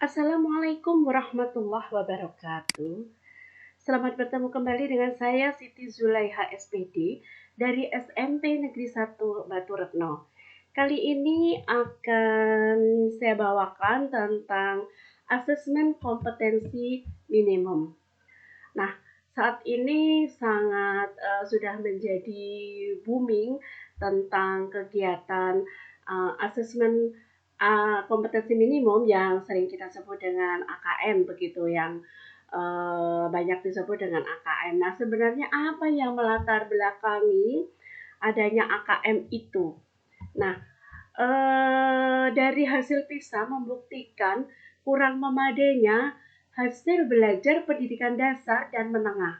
Assalamualaikum warahmatullahi wabarakatuh. Selamat bertemu kembali dengan saya Siti Zulaiha SPD dari SMP Negeri 1 Batu Retno. Kali ini akan saya bawakan tentang asesmen kompetensi minimum. Nah, saat ini sangat sudah menjadi booming tentang kegiatan asesmen kompetensi minimum yang sering kita sebut dengan AKM begitu, yang banyak disebut dengan AKM. Nah, sebenarnya apa yang melatar belakangi adanya AKM itu? Nah, dari hasil PISA membuktikan kurang memadainya hasil belajar pendidikan dasar dan menengah.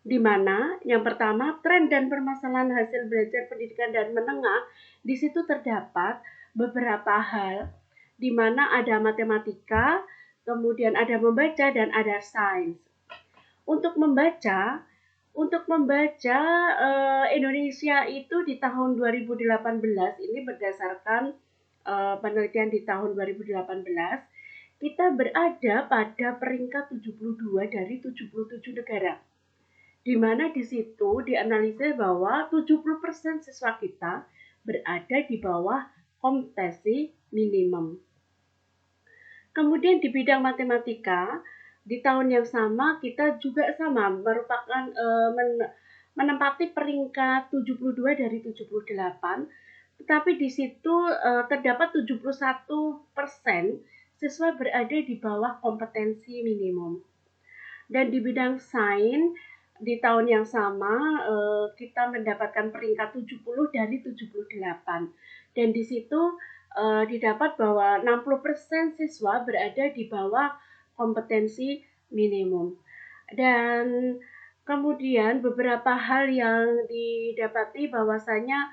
Di mana yang pertama, tren dan permasalahan hasil belajar pendidikan dan menengah, di situ terdapat beberapa hal, di mana ada matematika, kemudian ada membaca dan ada sains. Untuk membaca Indonesia itu di tahun 2018 ini berdasarkan penelitian di tahun 2018, kita berada pada peringkat 72 dari 77 negara. Di mana di situ dianalisis bahwa 70% siswa kita berada di bawah kompetensi minimum. Kemudian di bidang matematika, di tahun yang sama kita juga sama merupakan menempati peringkat 72 dari 78, tetapi di situ terdapat 71% siswa berada di bawah kompetensi minimum. Dan di bidang sains di tahun yang sama kita mendapatkan peringkat 70 dari 78, dan di situ didapat bahwa 60% siswa berada di bawah kompetensi minimum. Dan kemudian beberapa hal yang didapati bahwasanya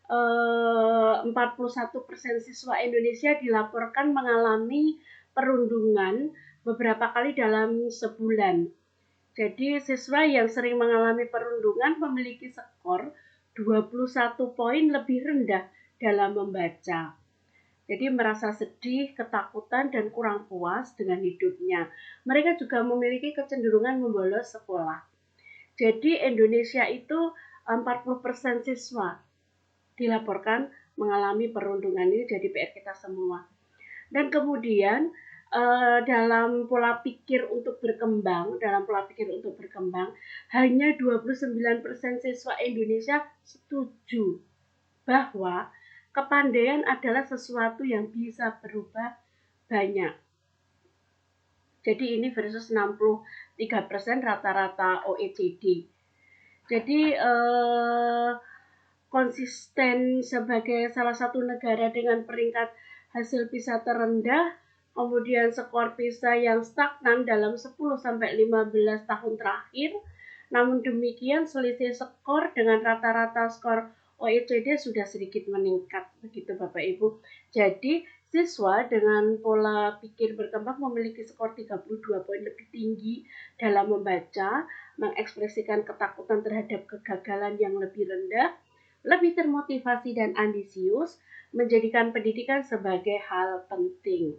41% siswa Indonesia dilaporkan mengalami perundungan beberapa kali dalam sebulan. Jadi siswa yang sering mengalami perundungan memiliki skor 21 poin lebih rendah dalam membaca. Jadi merasa sedih, ketakutan, dan kurang puas dengan hidupnya. Mereka juga memiliki kecenderungan membolos sekolah. Jadi Indonesia itu 40% siswa dilaporkan mengalami perundungan. Ini jadi PR kita semua. Dan kemudian dalam pola pikir untuk berkembang, hanya 29% siswa Indonesia setuju bahwa kepandaian adalah sesuatu yang bisa berubah banyak. Jadi ini versus 63% rata-rata OECD. Jadi konsisten sebagai salah satu negara dengan peringkat hasil PISA terendah, kemudian skor PISA yang stagnan dalam 10-15 tahun terakhir. Namun demikian, selisih skor dengan rata-rata skor OECD sudah sedikit meningkat, begitu Bapak Ibu. Jadi, siswa dengan pola pikir berkembang memiliki skor 32 poin lebih tinggi dalam membaca, mengekspresikan ketakutan terhadap kegagalan yang lebih rendah, lebih termotivasi dan ambisius, menjadikan pendidikan sebagai hal penting.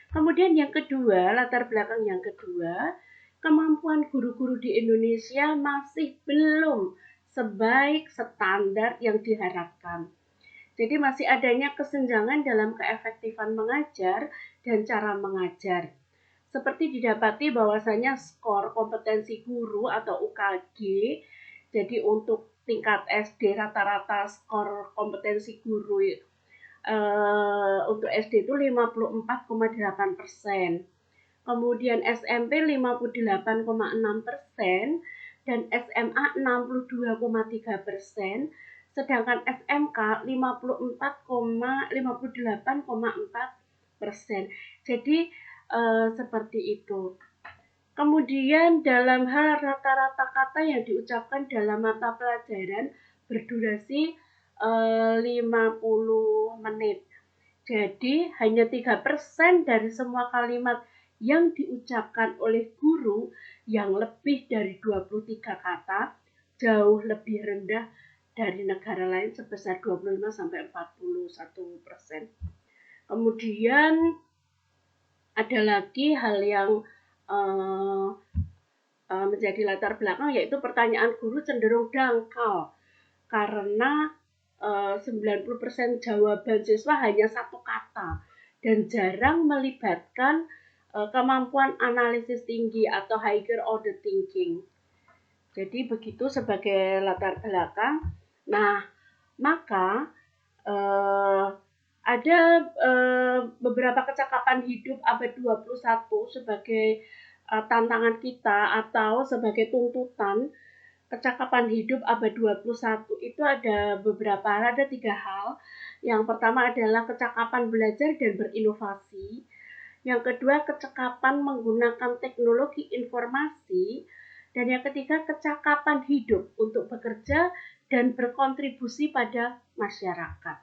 Kemudian yang kedua, latar belakang yang kedua, kemampuan guru-guru di Indonesia masih belum sebaik standar yang diharapkan. Jadi masih adanya kesenjangan dalam keefektifan mengajar dan cara mengajar. Seperti didapati bahwasanya skor kompetensi guru atau UKG, jadi untuk tingkat SD rata-rata skor kompetensi guru untuk SD itu 54,8%. Kemudian SMP 58,6% dan SMA 62,3%, sedangkan SMK 58,4%. Jadi seperti itu. Kemudian dalam hal rata-rata kata yang diucapkan dalam mata pelajaran berdurasi 50 menit. Jadi hanya 3% dari semua kalimat yang diucapkan oleh guru yang lebih dari 23 kata, jauh lebih rendah dari negara lain sebesar 25-41%. Kemudian ada lagi hal yang menjadi latar belakang, yaitu pertanyaan guru cenderung dangkal karena 90% jawaban siswa hanya satu kata dan jarang melibatkan kemampuan analisis tinggi atau higher order thinking. Jadi begitu sebagai latar belakang. Nah, maka ada beberapa kecakapan hidup abad 21 sebagai tantangan kita atau sebagai tuntutan. Kecakapan hidup abad 21 itu ada ada 3 hal. Yang pertama adalah kecakapan belajar dan berinovasi. Yang kedua, kecakapan menggunakan teknologi informasi. Dan yang ketiga, kecakapan hidup untuk bekerja dan berkontribusi pada masyarakat.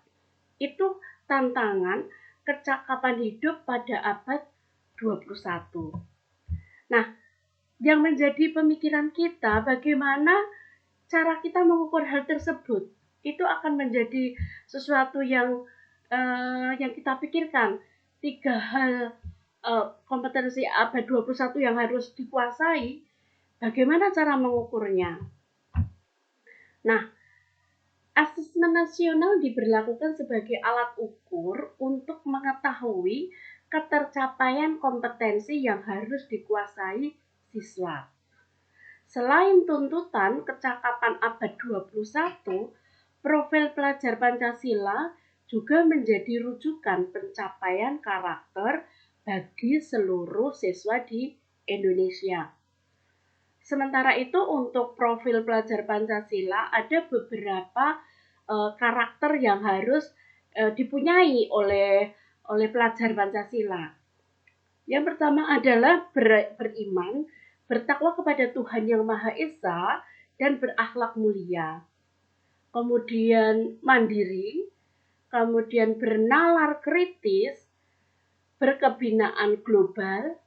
Itu tantangan kecakapan hidup pada abad 21. Nah, yang menjadi pemikiran kita, bagaimana cara kita mengukur hal tersebut, itu akan menjadi sesuatu yang kita pikirkan. 3 hal kompetensi abad 21 yang harus dikuasai, bagaimana cara mengukurnya? Nah, asesmen nasional diberlakukan sebagai alat ukur untuk mengetahui ketercapaian kompetensi yang harus dikuasai siswa. Selain tuntutan kecakapan abad 21, profil pelajar Pancasila juga menjadi rujukan pencapaian karakter bagi seluruh siswa di Indonesia. Sementara itu untuk profil pelajar Pancasila ada beberapa karakter yang harus dipunyai oleh pelajar Pancasila. Yang pertama adalah beriman, bertakwa kepada Tuhan Yang Maha Esa, dan berakhlak mulia. Kemudian mandiri, kemudian bernalar kritis, berkebinaan global,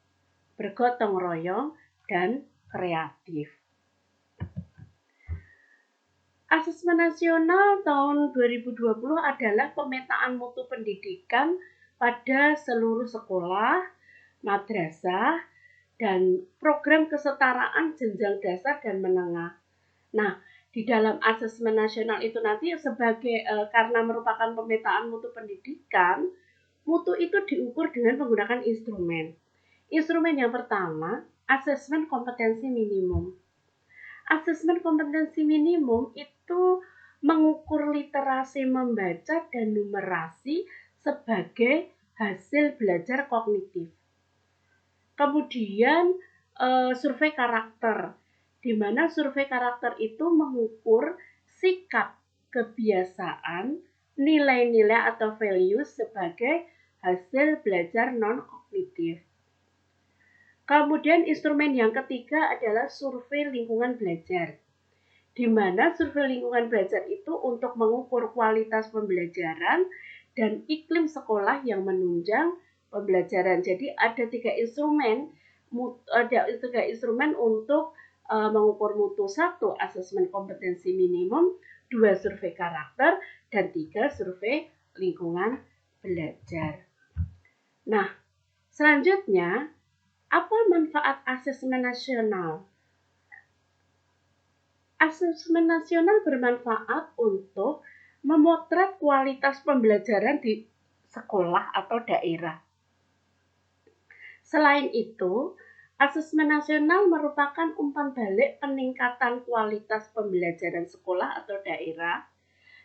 bergotong royong, dan kreatif. Asesmen nasional tahun 2020 adalah pemetaan mutu pendidikan pada seluruh sekolah, madrasah, dan program kesetaraan jenjang dasar dan menengah. Nah, di dalam asesmen nasional itu nanti sebagai karena merupakan pemetaan mutu pendidikan, mutu itu diukur dengan menggunakan instrumen. Instrumen yang pertama, asesmen kompetensi minimum. Asesmen kompetensi minimum itu mengukur literasi membaca dan numerasi sebagai hasil belajar kognitif. Kemudian survei karakter, di mana survei karakter itu mengukur sikap, kebiasaan, nilai-nilai atau values sebagai hasil belajar non-kognitif. Kemudian instrumen yang ketiga adalah survei lingkungan belajar, di mana survei lingkungan belajar itu untuk mengukur kualitas pembelajaran dan iklim sekolah yang menunjang pembelajaran. Jadi ada 3 instrumen untuk mengukur mutu. 1, asesmen kompetensi minimum, 2, survei karakter, dan 3, survei lingkungan belajar. Nah, selanjutnya, apa manfaat asesmen nasional? Asesmen nasional bermanfaat untuk memotret kualitas pembelajaran di sekolah atau daerah. Selain itu, asesmen nasional merupakan umpan balik peningkatan kualitas pembelajaran sekolah atau daerah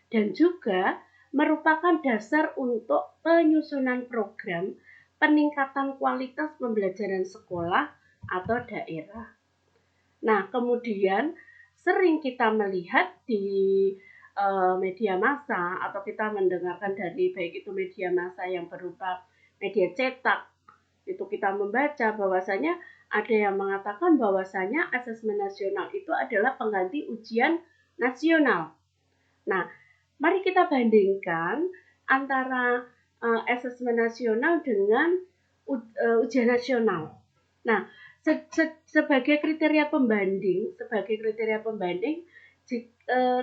dan juga merupakan dasar untuk penyusunan program peningkatan kualitas pembelajaran sekolah atau daerah. Nah, kemudian sering kita melihat di media massa atau kita mendengarkan dari baik itu media massa yang berupa media cetak, itu kita membaca bahwasanya ada yang mengatakan bahwasanya asesmen nasional itu adalah pengganti ujian nasional. Nah, mari kita bandingkan antara asesmen nasional dengan ujian nasional. Nah, sebagai kriteria pembanding,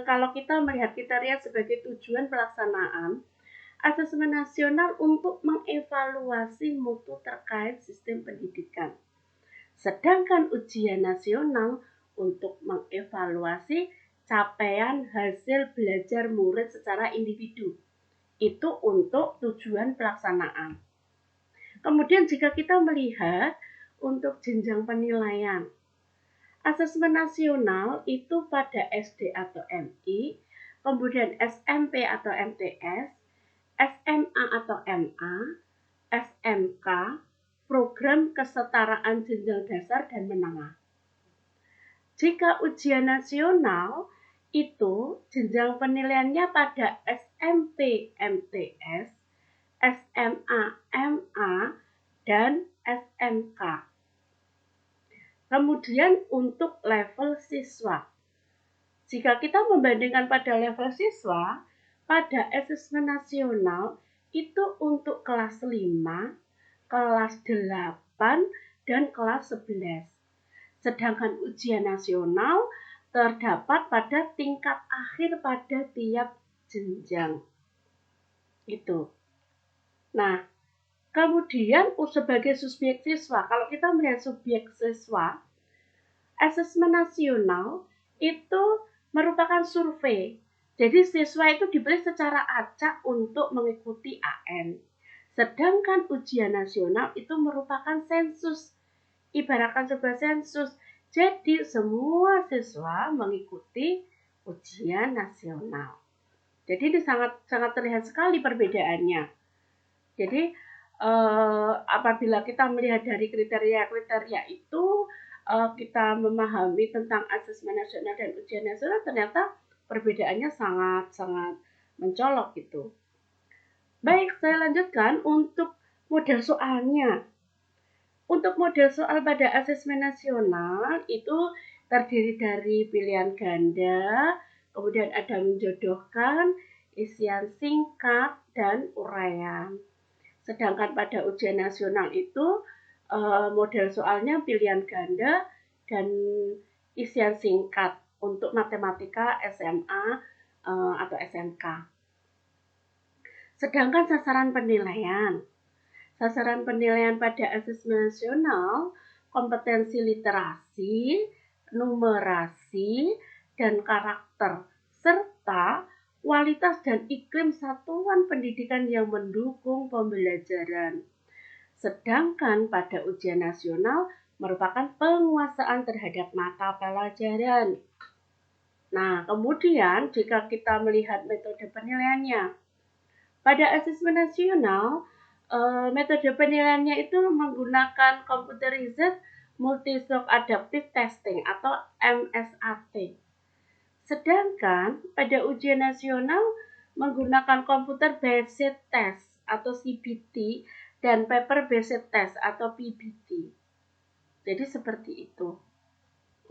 kalau kita melihat kriteria sebagai tujuan pelaksanaan, asesmen nasional untuk mengevaluasi mutu terkait sistem pendidikan. Sedangkan ujian nasional untuk mengevaluasi capaian hasil belajar murid secara individu. Itu untuk tujuan pelaksanaan. Kemudian jika kita melihat untuk jenjang penilaian, asesmen nasional itu pada SD atau MI, kemudian SMP atau MTS, SMA atau MA, SMK, program kesetaraan jenjang dasar dan menengah. Jika ujian nasional itu jenjang penilaiannya pada SMP MTS, SMA MA, dan SMK. Kemudian untuk level siswa. Jika kita membandingkan pada level siswa, pada asesmen nasional itu untuk kelas 5, kelas 8, dan kelas 11. Sedangkan ujian nasional terdapat pada tingkat akhir pada tiap jenjang. Itu. Nah, kemudian sebagai subjek siswa, kalau kita melihat subjek siswa, asesmen nasional itu merupakan survei. Jadi siswa itu dipilih secara acak untuk mengikuti AN. Sedangkan ujian nasional itu merupakan sensus. Ibaratkan sebuah sensus. Jadi semua siswa mengikuti ujian nasional. Jadi ini sangat terlihat sekali perbedaannya. Jadi apabila kita melihat dari kriteria-kriteria itu, kita memahami tentang asesmen nasional dan ujian nasional, ternyata perbedaannya sangat mencolok gitu. Baik, saya lanjutkan untuk model soalnya. Untuk model soal pada asesmen nasional itu terdiri dari pilihan ganda, kemudian ada menjodohkan, isian singkat, dan uraian. Sedangkan pada ujian nasional itu model soalnya pilihan ganda dan isian singkat untuk matematika SMA atau SMK. Sedangkan sasaran penilaian pada asesmen nasional kompetensi literasi, numerasi, dan karakter, serta kualitas dan iklim satuan pendidikan yang mendukung pembelajaran. Sedangkan pada ujian nasional merupakan penguasaan terhadap mata pelajaran. Nah, kemudian jika kita melihat metode penilaiannya, pada asesmen nasional, metode penilaiannya itu menggunakan computerized multi-shock adaptive testing atau MSAT. Sedangkan pada ujian nasional menggunakan computer based test atau CBT dan paper based test atau PBT. Jadi seperti itu.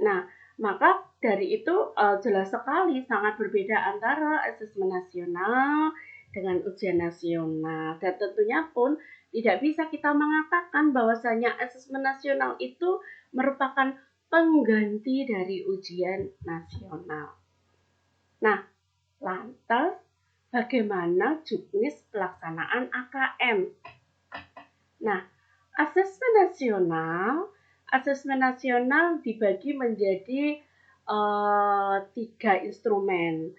Nah, maka dari itu jelas sekali sangat berbeda antara asesmen nasional dengan ujian nasional. Dan tentunya pun tidak bisa kita mengatakan bahwasanya asesmen nasional itu merupakan pengganti dari ujian nasional. Nah, lantas bagaimana juknis pelaksanaan AKM? Nah, asesmen nasional dibagi menjadi 3 instrumen.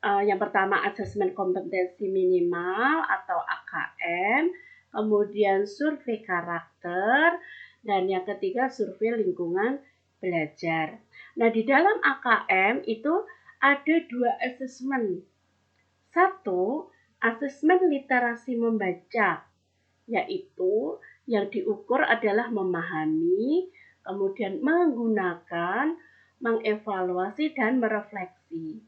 Yang pertama asesmen kompetensi minimal atau AKM, kemudian survei karakter, dan yang ketiga survei lingkungan belajar. Nah, di dalam AKM itu ada 2 asesmen. Satu, asesmen literasi membaca, yaitu yang diukur adalah memahami, kemudian menggunakan, mengevaluasi, dan merefleksi.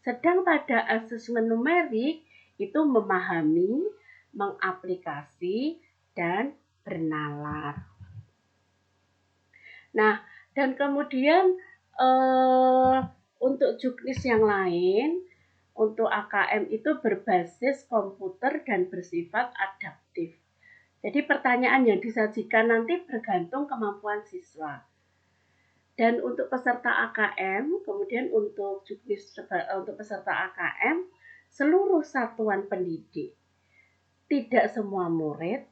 Sedang pada asesmen numerik itu memahami, mengaplikasi, dan bernalar. Nah, dan kemudian untuk juknis yang lain, untuk AKM itu berbasis komputer dan bersifat adaptif. Jadi pertanyaan yang disajikan nanti bergantung kemampuan siswa. Dan untuk peserta AKM, kemudian untuk juknis untuk peserta AKM, seluruh satuan pendidik tidak semua murid,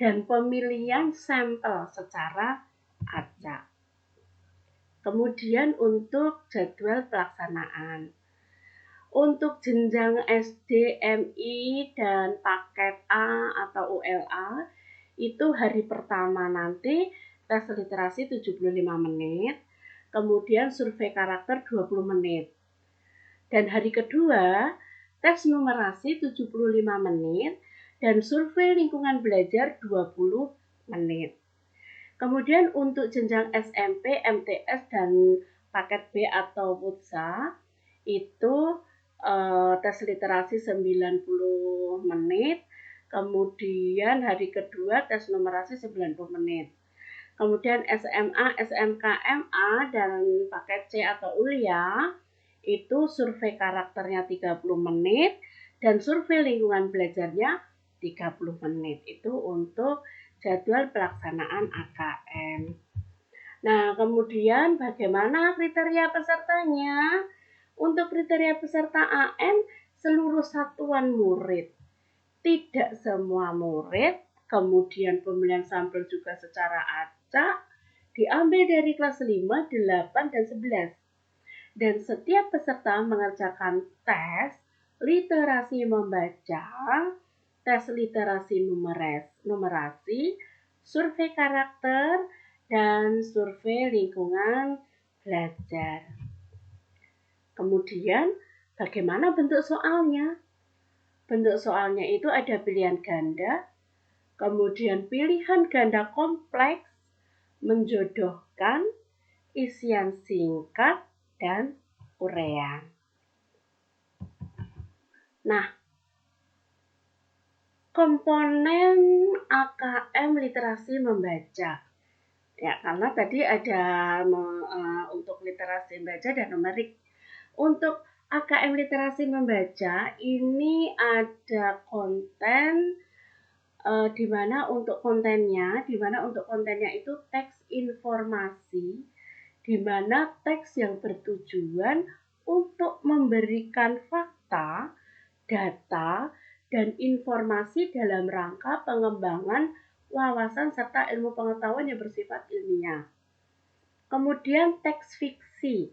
dan pemilihan sampel secara acak. Kemudian untuk jadwal pelaksanaan. Untuk jenjang SD, MI, dan paket A atau ULA, itu hari pertama nanti tes literasi 75 menit, kemudian survei karakter 20 menit. Dan hari kedua, tes numerasi 75 menit, dan survei lingkungan belajar 20 menit. Kemudian untuk jenjang SMP, MTS, dan paket B atau PUTSA, itu tes literasi 90 menit, kemudian hari kedua tes numerasi 90 menit. Kemudian SMA, SMK, MA, dan paket C atau ULIA, itu survei karakternya 30 menit, dan survei lingkungan belajarnya 30 menit. Itu untuk jadwal pelaksanaan AKM. Nah, kemudian bagaimana kriteria pesertanya? Untuk kriteria peserta AM, seluruh satuan murid. Tidak semua murid, kemudian pemilihan sampel juga secara acak, diambil dari kelas 5, 8, dan 11. Dan setiap peserta mengerjakan tes literasi membaca, tes literasi numerasi, survei karakter, dan survei lingkungan belajar. Kemudian, bagaimana bentuk soalnya? Bentuk soalnya itu ada pilihan ganda, kemudian pilihan ganda kompleks, menjodohkan, isian singkat, dan urean. Nah, komponen AKM literasi membaca. Ya, karena tadi ada untuk literasi membaca dan numerik. Untuk AKM literasi membaca ini ada konten di mana untuk kontennya itu teks informasi, di mana teks yang bertujuan untuk memberikan fakta, data, dan informasi dalam rangka pengembangan wawasan serta ilmu pengetahuan yang bersifat ilmiah. Kemudian teks fiksi,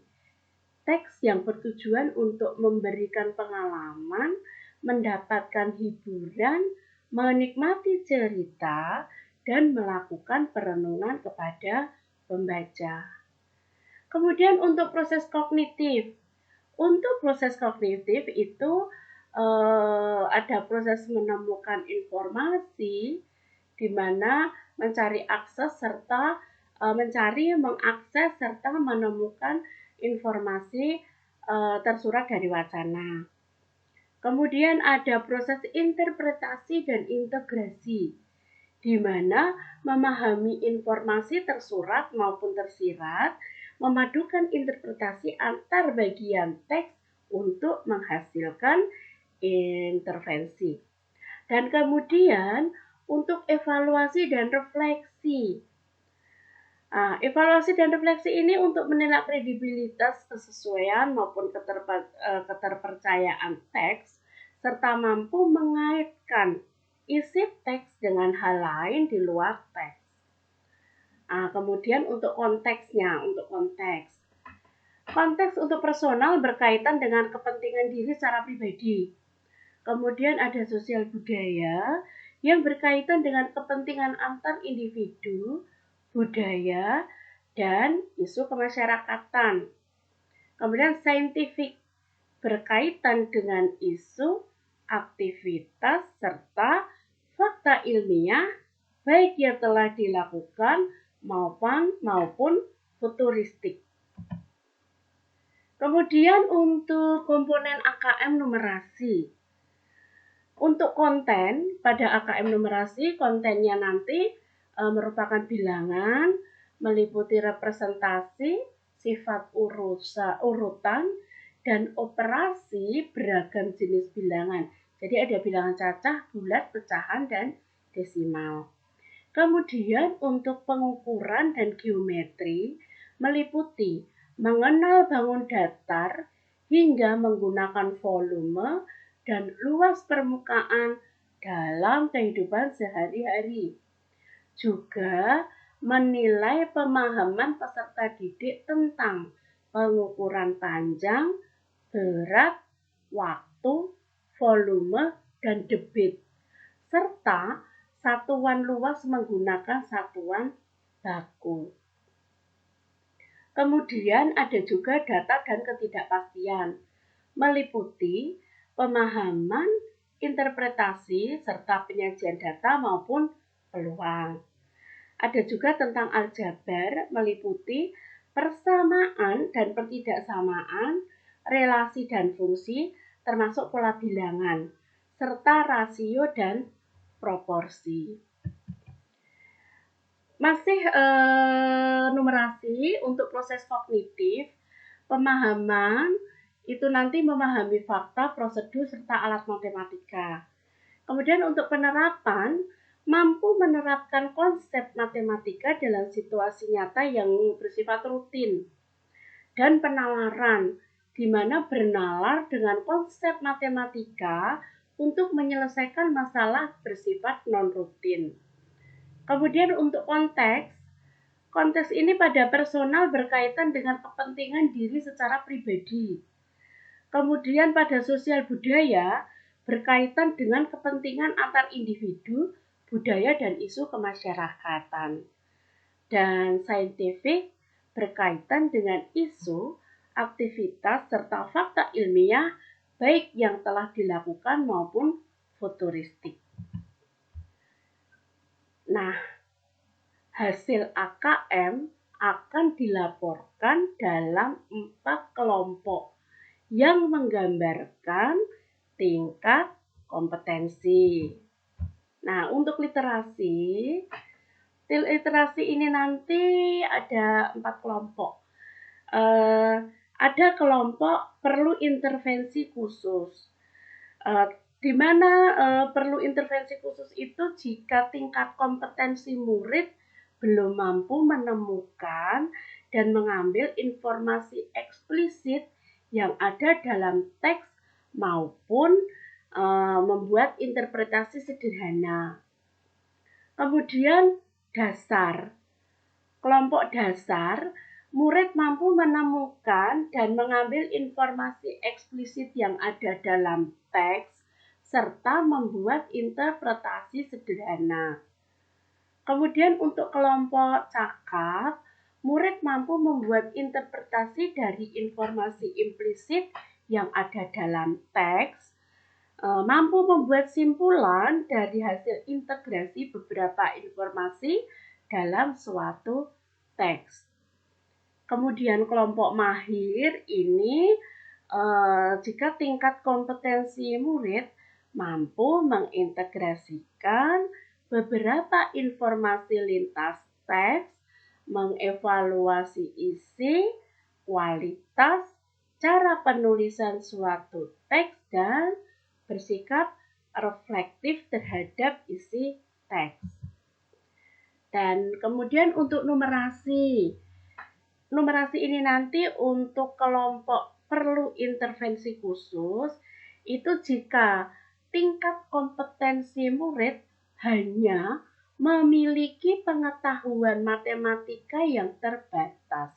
teks yang bertujuan untuk memberikan pengalaman, mendapatkan hiburan, menikmati cerita, dan melakukan perenungan kepada pembaca. Kemudian untuk proses kognitif. Untuk proses kognitif itu ada proses menemukan informasi, di mana mencari akses serta mengakses serta menemukan informasi tersurat dari wacana. Kemudian ada proses interpretasi dan integrasi, di mana memahami informasi tersurat maupun tersirat, memadukan interpretasi antar bagian teks untuk menghasilkan intervensi. Dan kemudian untuk evaluasi dan refleksi. Evaluasi dan refleksi ini untuk menilai kredibilitas, kesesuaian maupun keterpercayaan teks, serta mampu mengaitkan isi teks dengan hal lain di luar teks. Kemudian untuk konteksnya, konteks untuk personal berkaitan dengan kepentingan diri secara pribadi. Kemudian ada sosial budaya yang berkaitan dengan kepentingan antar individu, budaya, dan isu kemasyarakatan. Kemudian saintifik berkaitan dengan isu, aktivitas, serta fakta ilmiah baik yang telah dilakukan maupun futuristik. Kemudian untuk komponen AKM numerasi. Untuk konten pada AKM numerasi, kontennya nanti merupakan bilangan, meliputi representasi, sifat urutan, dan operasi beragam jenis bilangan. Jadi ada bilangan cacah, bulat, pecahan, dan desimal. Kemudian untuk pengukuran dan geometri, meliputi mengenal bangun datar hingga menggunakan volume dan luas permukaan dalam kehidupan sehari-hari. Juga menilai pemahaman peserta didik tentang pengukuran panjang, berat, waktu, volume, dan debit, serta satuan luas menggunakan satuan baku. Kemudian ada juga data dan ketidakpastian, meliputi pemahaman, interpretasi, serta penyajian data maupun peluang. Ada juga tentang aljabar, meliputi persamaan dan pertidaksamaan, relasi dan fungsi, termasuk pola bilangan, serta rasio dan proporsi. Masih numerasi untuk proses kognitif, pemahaman itu nanti memahami fakta, prosedur, serta alat matematika. Kemudian untuk penerapan, mampu menerapkan konsep matematika dalam situasi nyata yang bersifat rutin. Dan penalaran, di mana bernalar dengan konsep matematika untuk menyelesaikan masalah bersifat non-rutin. Kemudian untuk konteks ini pada personal berkaitan dengan kepentingan diri secara pribadi. Kemudian pada sosial budaya berkaitan dengan kepentingan antar individu, budaya, dan isu kemasyarakatan. Dan saintifik berkaitan dengan isu, aktivitas, serta fakta ilmiah baik yang telah dilakukan maupun futuristik. Nah, hasil AKM akan dilaporkan dalam 4 kelompok yang menggambarkan tingkat kompetensi. Nah, untuk literasi ini nanti ada 4 kelompok. Ada kelompok perlu intervensi khusus. Di mana perlu intervensi khusus itu jika tingkat kompetensi murid belum mampu menemukan dan mengambil informasi eksplisit yang ada dalam teks maupun membuat interpretasi sederhana. Kemudian dasar. Kelompok dasar, murid mampu menemukan dan mengambil informasi eksplisit yang ada dalam teks serta membuat interpretasi sederhana. Kemudian untuk kelompok cakap, murid mampu membuat interpretasi dari informasi implisit yang ada dalam teks, mampu membuat simpulan dari hasil integrasi beberapa informasi dalam suatu teks. Kemudian kelompok mahir ini jika tingkat kompetensi murid mampu mengintegrasikan beberapa informasi lintas teks, mengevaluasi isi, kualitas, cara penulisan suatu teks, dan bersikap reflektif terhadap isi teks. Dan kemudian untuk numerasi ini nanti untuk kelompok perlu intervensi khusus, itu jika tingkat kompetensi murid hanya memiliki pengetahuan matematika yang terbatas.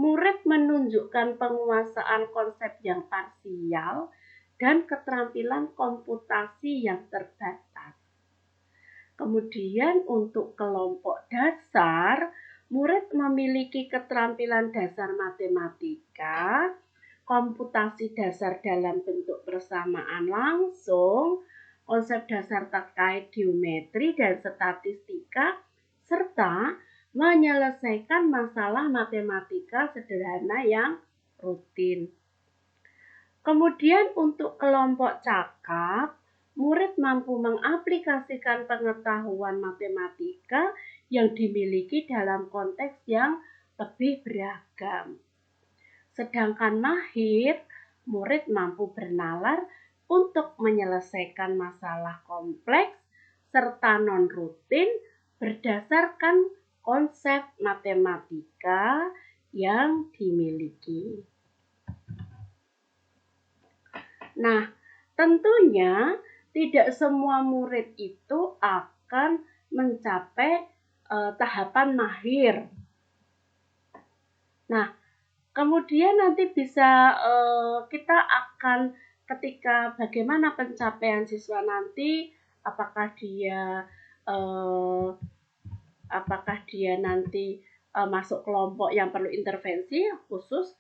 Murid menunjukkan penguasaan konsep yang parsial dan keterampilan komputasi yang terbatas. Kemudian untuk kelompok dasar, murid memiliki keterampilan dasar matematika, komputasi dasar dalam bentuk persamaan langsung, konsep dasar terkait geometri dan statistika, serta menyelesaikan masalah matematika sederhana yang rutin. Kemudian untuk kelompok cakap, murid mampu mengaplikasikan pengetahuan matematika yang dimiliki dalam konteks yang lebih beragam. Sedangkan mahir, murid mampu bernalar untuk menyelesaikan masalah kompleks serta non-rutin berdasarkan konsep matematika yang dimiliki. Nah, tentunya tidak semua murid itu akan mencapai tahapan mahir. Nah, kemudian nanti bisa kita akan ketika bagaimana pencapaian siswa nanti, apakah dia nanti masuk kelompok yang perlu intervensi khusus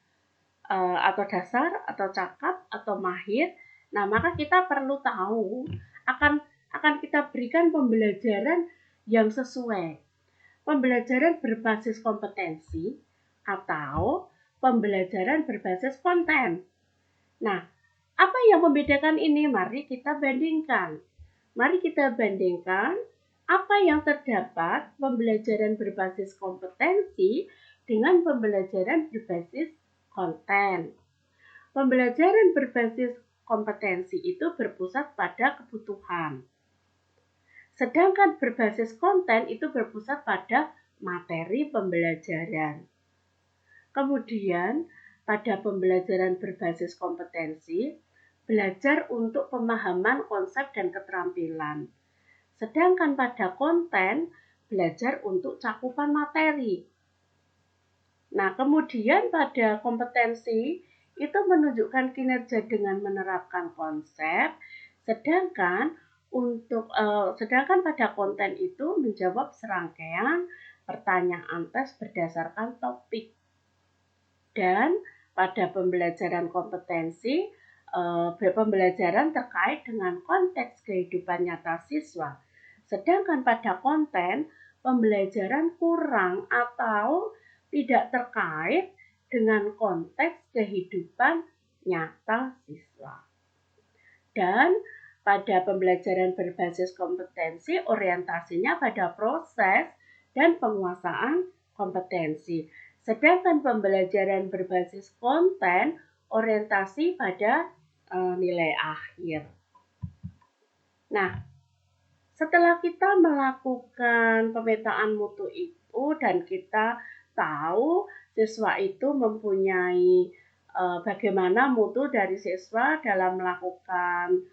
atau dasar atau cakap atau mahir. Nah, maka kita perlu tahu akan kita berikan pembelajaran yang sesuai. Pembelajaran berbasis kompetensi atau pembelajaran berbasis konten. Nah, apa yang membedakan ini? Mari kita bandingkan. Apa yang terdapat pembelajaran berbasis kompetensi dengan pembelajaran berbasis konten. Pembelajaran berbasis kompetensi itu berpusat pada kebutuhan. Sedangkan berbasis konten itu berpusat pada materi pembelajaran. Kemudian, pada pembelajaran berbasis kompetensi, belajar untuk pemahaman konsep dan keterampilan. Sedangkan pada konten, belajar untuk cakupan materi. Nah, kemudian pada kompetensi itu menunjukkan kinerja dengan menerapkan konsep, sedangkan pada konten itu menjawab serangkaian pertanyaan tes berdasarkan topik. Dan pada pembelajaran kompetensi, pembelajaran terkait dengan konteks kehidupan nyata siswa. Sedangkan pada konten, pembelajaran kurang atau tidak terkait dengan konteks kehidupan nyata siswa. Dan pada pembelajaran berbasis kompetensi, orientasinya pada proses dan penguasaan kompetensi. Sedangkan pembelajaran berbasis konten, orientasi pada nilai akhir. Nah, setelah kita melakukan pemetaan mutu itu dan kita tahu siswa itu mempunyai bagaimana mutu dari siswa dalam melakukan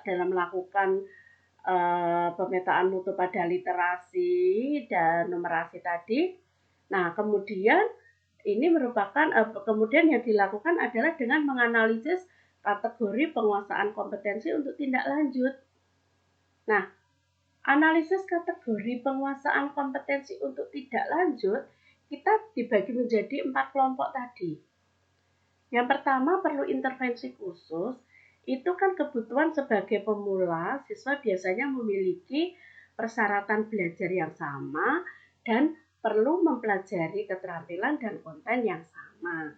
dalam melakukan pemetaan mutu pada literasi dan numerasi tadi. Nah, kemudian ini merupakan kemudian yang dilakukan adalah dengan menganalisis kategori penguasaan kompetensi untuk tindak lanjut. Nah, analisis kategori penguasaan kompetensi untuk tindak lanjut kita dibagi menjadi 4 kelompok tadi. Yang pertama perlu intervensi khusus. Itu kan kebutuhan sebagai pemula, siswa biasanya memiliki persyaratan belajar yang sama dan perlu mempelajari keterampilan dan konten yang sama.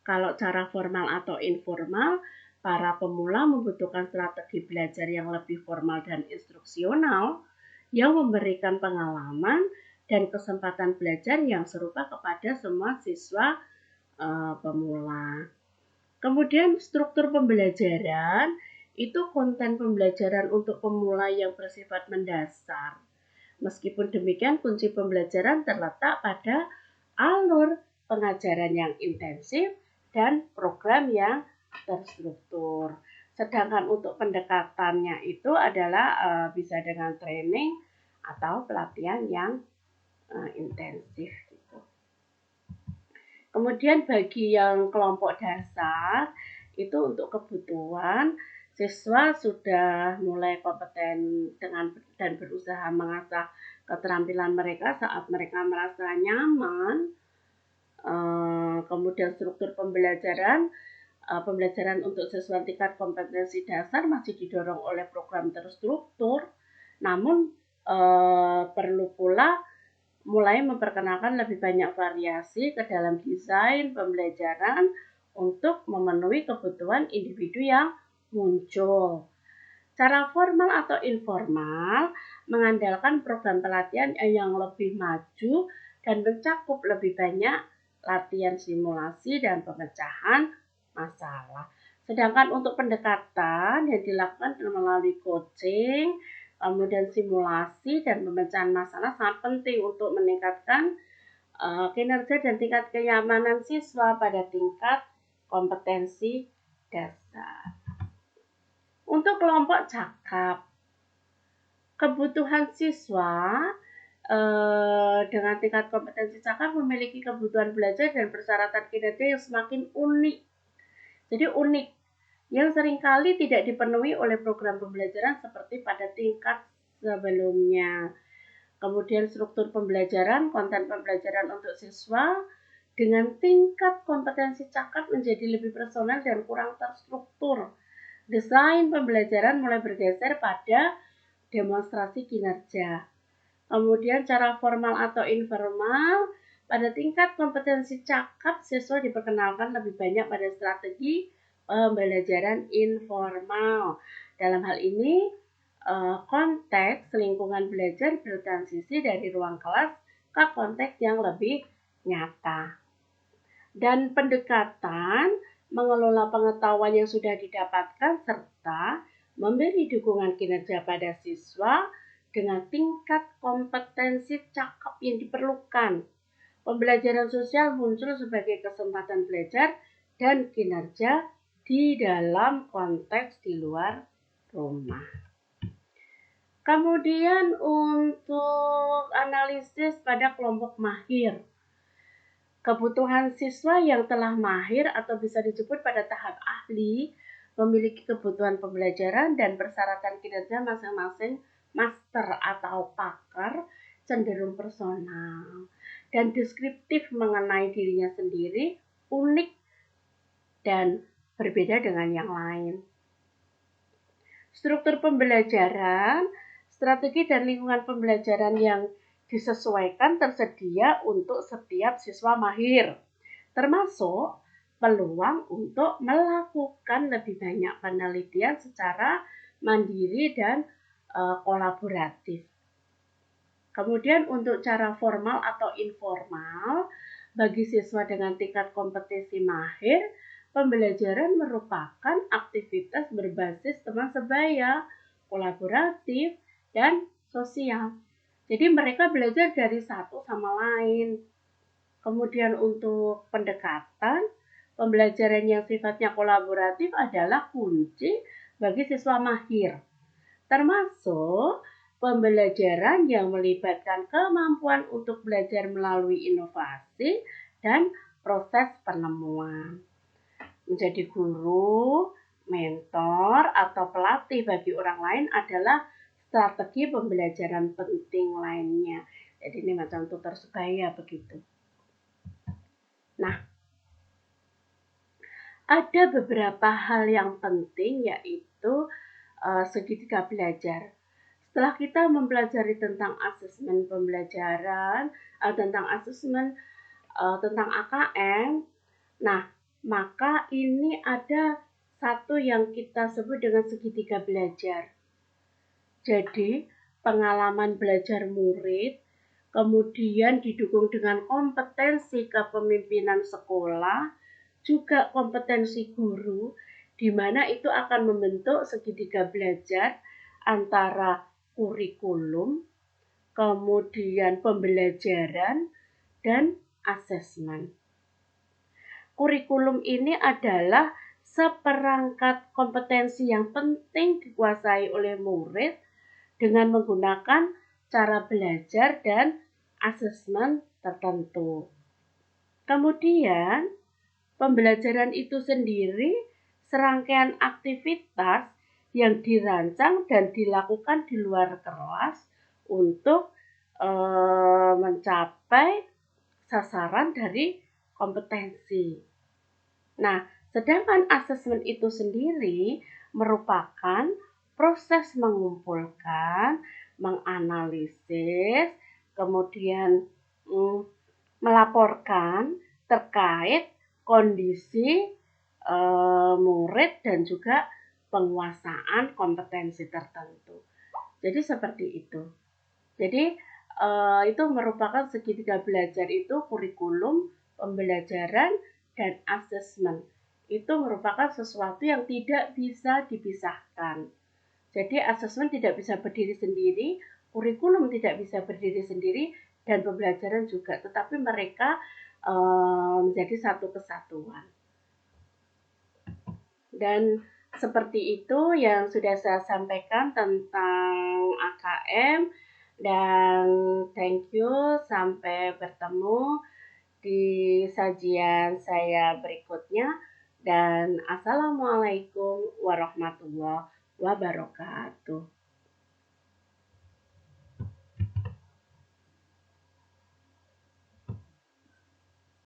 Kalau cara formal atau informal, para pemula membutuhkan strategi belajar yang lebih formal dan instruksional yang memberikan pengalaman dan kesempatan belajar yang serupa kepada semua siswa pemula. Kemudian struktur pembelajaran itu konten pembelajaran untuk pemula yang bersifat mendasar. Meskipun demikian, kunci pembelajaran terletak pada alur pengajaran yang intensif dan program yang terstruktur. Sedangkan untuk pendekatannya itu adalah bisa dengan training atau pelatihan yang intensif. Kemudian bagi yang kelompok dasar, itu untuk kebutuhan siswa sudah mulai kompeten dengan dan berusaha mengasah keterampilan mereka saat mereka merasa nyaman. Kemudian struktur pembelajaran untuk siswa tingkat kompetensi dasar masih didorong oleh program terstruktur, namun perlu pula mulai memperkenalkan lebih banyak variasi ke dalam desain pembelajaran untuk memenuhi kebutuhan individu yang muncul. Cara formal atau informal mengandalkan program pelatihan yang lebih maju dan mencakup lebih banyak latihan simulasi dan pemecahan masalah. Sedangkan untuk pendekatan yang dilakukan melalui coaching, kemudian simulasi dan pemecahan masalah sangat penting untuk meningkatkan kinerja dan tingkat kenyamanan siswa pada tingkat kompetensi dasar. Untuk kelompok cakap, kebutuhan siswa dengan tingkat kompetensi cakap memiliki kebutuhan belajar dan persyaratan kinerja yang semakin unik. Jadi unik, yang seringkali tidak dipenuhi oleh program pembelajaran seperti pada tingkat sebelumnya. Kemudian struktur pembelajaran, konten pembelajaran untuk siswa dengan tingkat kompetensi cakap menjadi lebih personal dan kurang terstruktur. Desain pembelajaran mulai bergeser pada demonstrasi kinerja. Kemudian cara formal atau informal, pada tingkat kompetensi cakap, siswa diperkenalkan lebih banyak pada strategi pembelajaran informal. Dalam hal ini, konteks lingkungan belajar bertransisi dari ruang kelas ke konteks yang lebih nyata. Dan pendekatan mengelola pengetahuan yang sudah didapatkan serta memberi dukungan kinerja pada siswa dengan tingkat kompetensi cakap yang diperlukan. Pembelajaran sosial muncul sebagai kesempatan belajar dan kinerja di dalam konteks di luar rumah. Kemudian untuk analisis pada kelompok mahir. Kebutuhan siswa yang telah mahir atau bisa disebut pada tahap ahli memiliki kebutuhan pembelajaran dan persyaratan kinerja masing-masing master atau pakar cenderung personal dan deskriptif mengenai dirinya sendiri, unik dan berbeda dengan yang lain. Struktur pembelajaran, strategi dan lingkungan pembelajaran yang disesuaikan tersedia untuk setiap siswa mahir, termasuk peluang untuk melakukan lebih banyak penelitian secara mandiri dan kolaboratif. Kemudian untuk cara formal atau informal, bagi siswa dengan tingkat kompetensi mahir, pembelajaran merupakan aktivitas berbasis teman sebaya, kolaboratif, dan sosial. Jadi mereka belajar dari satu sama lain. Kemudian untuk pendekatan, pembelajaran yang sifatnya kolaboratif adalah kunci bagi siswa mahir, termasuk pembelajaran yang melibatkan kemampuan untuk belajar melalui inovasi dan proses penemuan. Menjadi guru, mentor, atau pelatih bagi orang lain adalah strategi pembelajaran penting lainnya. Jadi ini macam tutor sebaya begitu. Nah, ada beberapa hal yang penting yaitu segitiga belajar. Setelah kita mempelajari tentang asesmen pembelajaran, tentang asesmen tentang AKM, nah maka ini ada satu yang kita sebut dengan segitiga belajar. Jadi pengalaman belajar murid, kemudian didukung dengan kompetensi kepemimpinan sekolah, juga kompetensi guru, di mana itu akan membentuk segitiga belajar antara kurikulum, kemudian pembelajaran, dan asesmen. Kurikulum ini adalah seperangkat kompetensi yang penting dikuasai oleh murid dengan menggunakan cara belajar dan asesmen tertentu. Kemudian, pembelajaran itu sendiri serangkaian aktivitas yang dirancang dan dilakukan di luar kelas untuk mencapai sasaran dari kompetensi. Nah, sedangkan asesmen itu sendiri merupakan proses mengumpulkan, menganalisis, kemudian melaporkan terkait kondisi murid dan juga penguasaan kompetensi tertentu. Jadi seperti itu. Jadi itu merupakan segitiga belajar itu kurikulum, pembelajaran, dan asesmen. Itu merupakan sesuatu yang tidak bisa dipisahkan. Jadi asesmen tidak bisa berdiri sendiri, kurikulum tidak bisa berdiri sendiri, dan pembelajaran juga. Tetapi mereka menjadi satu kesatuan. Dan Seperti itu yang sudah saya sampaikan tentang AKM, dan thank you, sampai bertemu di sajian saya berikutnya, dan assalamualaikum warahmatullahi wabarakatuh.